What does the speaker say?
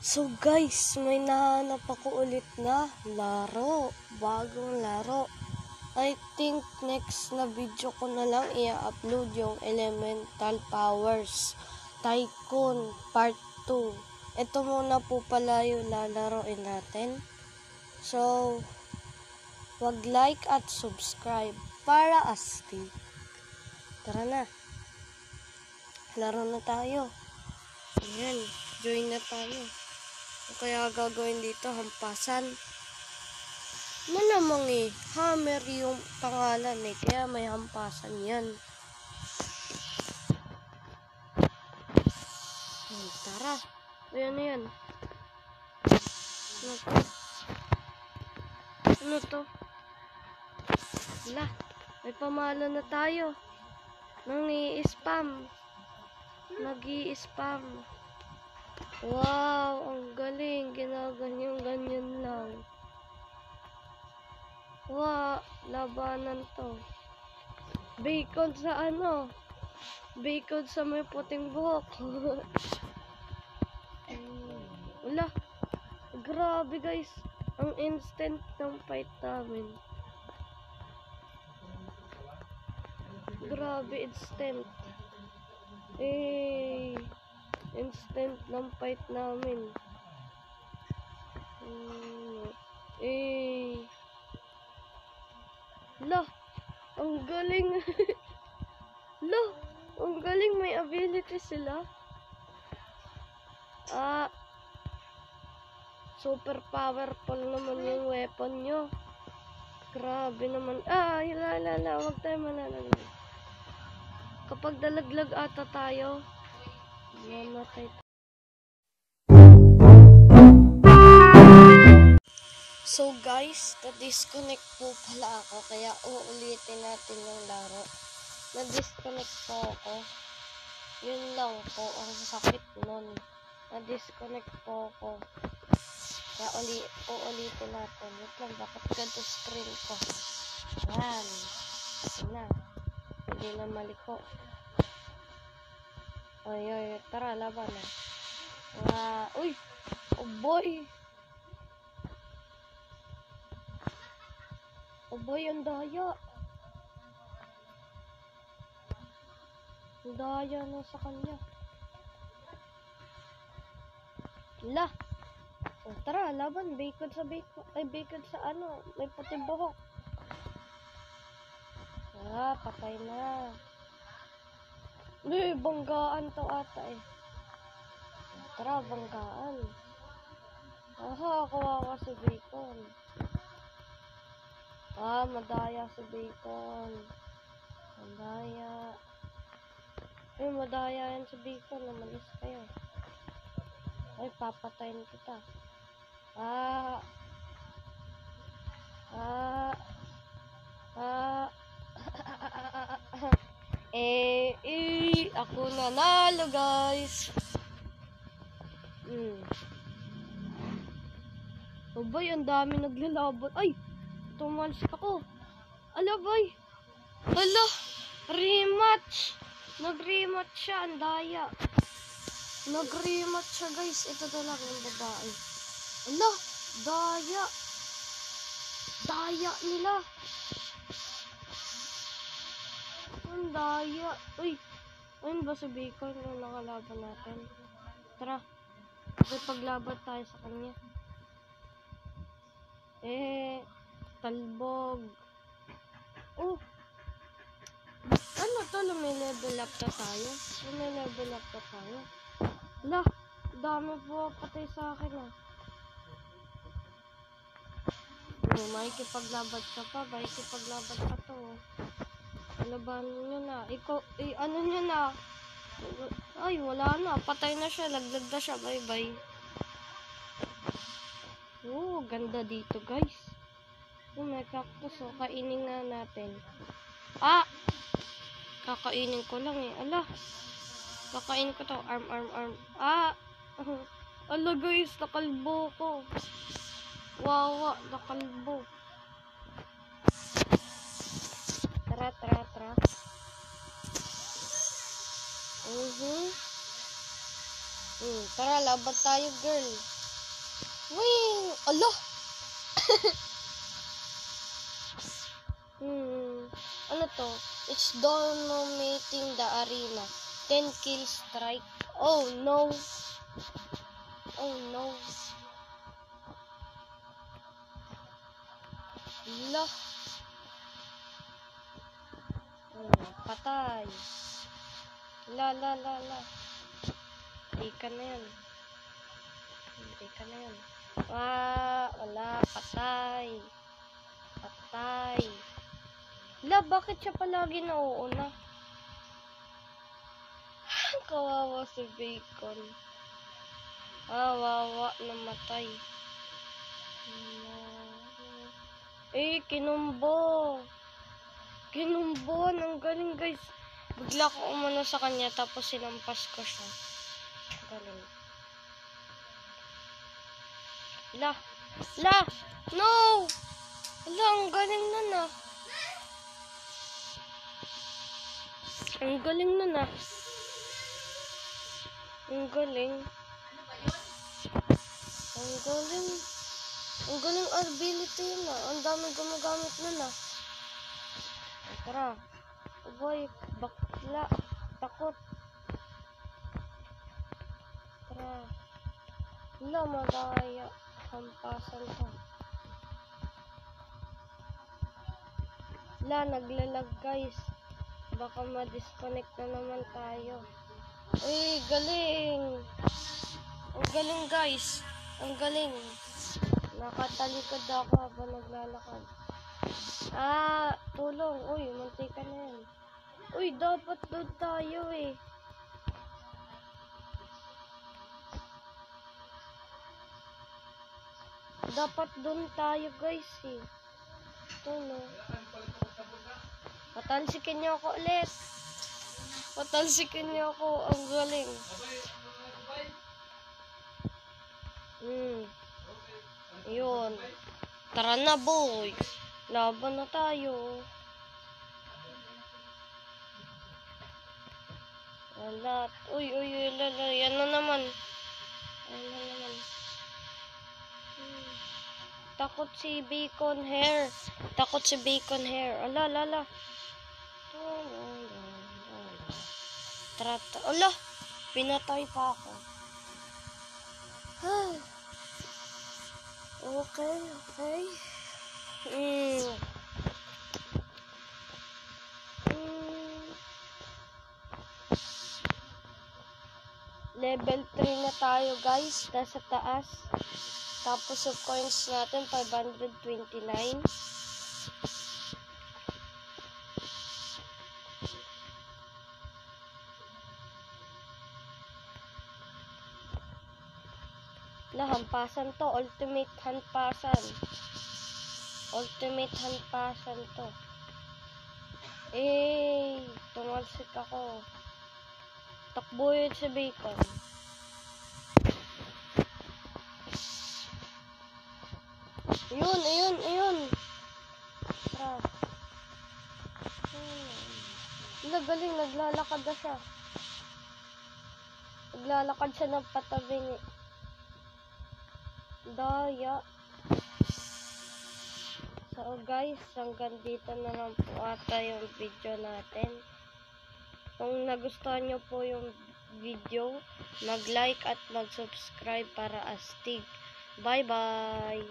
So guys, may nahanap ako ulit na laro, bagong laro. I think next na video ko na lang i-upload yung Elemental Powers Tycoon Part 2. Ito muna po pala yung lalaroin natin. So, wag like at subscribe para astig. Tara na. Laro na tayo. Ayan, join na tayo. Kaya gagawin dito, hampasan. Malamang hammer yung pangalan kaya may hampasan yan. Tara. Ayan na yan. Ano to? Ano to? Wala. May pamalo na tayo. Nag-i-spam. Wow, ang galing. Ginaganyan-ganyan lang. Wow, labanan to. Bacon sa ano? Bacon sa may puting buhok. Wala. Grabe guys. Ang instant ng fight namin. Grabe, instant. Instant ng fight namin. Lah, ang galing. Lah, ang galing, may ability sila. Super powerful naman yung weapon nyo. Grabe naman. Huwag tayo malalaglag. Kapag dalaglag ata tayo, mamatay tayo. So guys, na-disconnect po pala ako, kaya uulitin natin yung laro. Na-disconnect po ako. Yun lang po, ang sakit nun. Na-disconnect po ako. Kaya uulitin natin. Wait lang, bakit ganito screen ko? Yan. Na. Hindi na maliko. Ay, tara, laban na. Uy! Oh boy! Oh boy, ang daya. Ang daya na sa kanya. Lah! Oh, tara, laban. Bacon sa bacon. Ay, bacon sa ano. May puting buhok. Patay na. Banggaan to ata Tara, banggaan. Kawawa si bacon. Madaya si bacon. Madaya. Madaya yan si bacon. Namalis kayo. Ay, papatayin kita. Ako nanalo guys. Oh boy, ang dami naglalaban. Ay, tumalis ako. Ala boy. Ala, rematch. Nag-rematch siya, ang daya. Nag-rematch siya guys. Ito na lang yung babae. Ala, daya. Daya nila. Ang daya. Uy, ayun ba si Bacon yung nakalaban natin? Tara, paglaban tayo sa kanya. Talbog. Oh, ano to? Level up na tayo. Level up na tayo. Lah, dami po patay sa akin makikipaglaban ka pa. Makikipaglaban ka to. Labanan nyo na. Ano nyo na? Ay, wala na. Patay na siya. Laglag na siya. Bye-bye. Ganda dito, guys. May cactus. Kainin nga natin. Kakainin ko lang Ala. Kakainin ko to. Arm. Ala, guys. Nakalbo ko. Wawa. Nakalbo. Tara. Tara, laban tayo, girl. Wing! Ala! Ano to? It's dominating the arena. 10 kill strike. Oh no! Oh no! Ala! Patay. La. Hindi ka na yan. Wala. Patay. La, bakit siya palagi nauuna? Kawawa si Bacon. Wawa, namatay. Kinumbo. Ang galing, guys. Bigla ko umano sa kanya, tapos sinampas ko siya. Galing. La! No! Ala, ang galing nun ah. Ang galing. Ang galing ability yun ah. Ang dami gumagamit nun ah. Tara. Boy, bakla. Takot. Tara. Wala, madaya. Hampasan to. Wala, naglalag guys. Baka ma-disconnect na naman tayo. Uy, galing. Ang galing guys. Ang galing. Nakatalikod ako habang naglalakad. Tulong. Uy, munti ka na yan. Uy, dapat doon tayo eh. Dapat doon tayo guys eh. Ito no. Patalsikin niyo ako ulit. Ang galing. Yun. Tara na boys. Laban na tayo. Wala. Uy, lala. Yan na naman. Takot si Bacon Hair. Ala. Ala, pinatay pa ako. Okay. Level 3 na tayo guys. Nasa taas. Tapos yung coins natin 529. Hampasan to. Ultimate hampasan to. Tumalsik ako. Takbo yun sa Bacon. Ayun. Tara. Galing, naglalakad na siya. Naglalakad siya ng patabi ni Daya. So guys, hanggang dito na lang po ata yung video natin. Kung nagustuhan nyo po yung video, mag-like at mag-subscribe para astig. Bye-bye!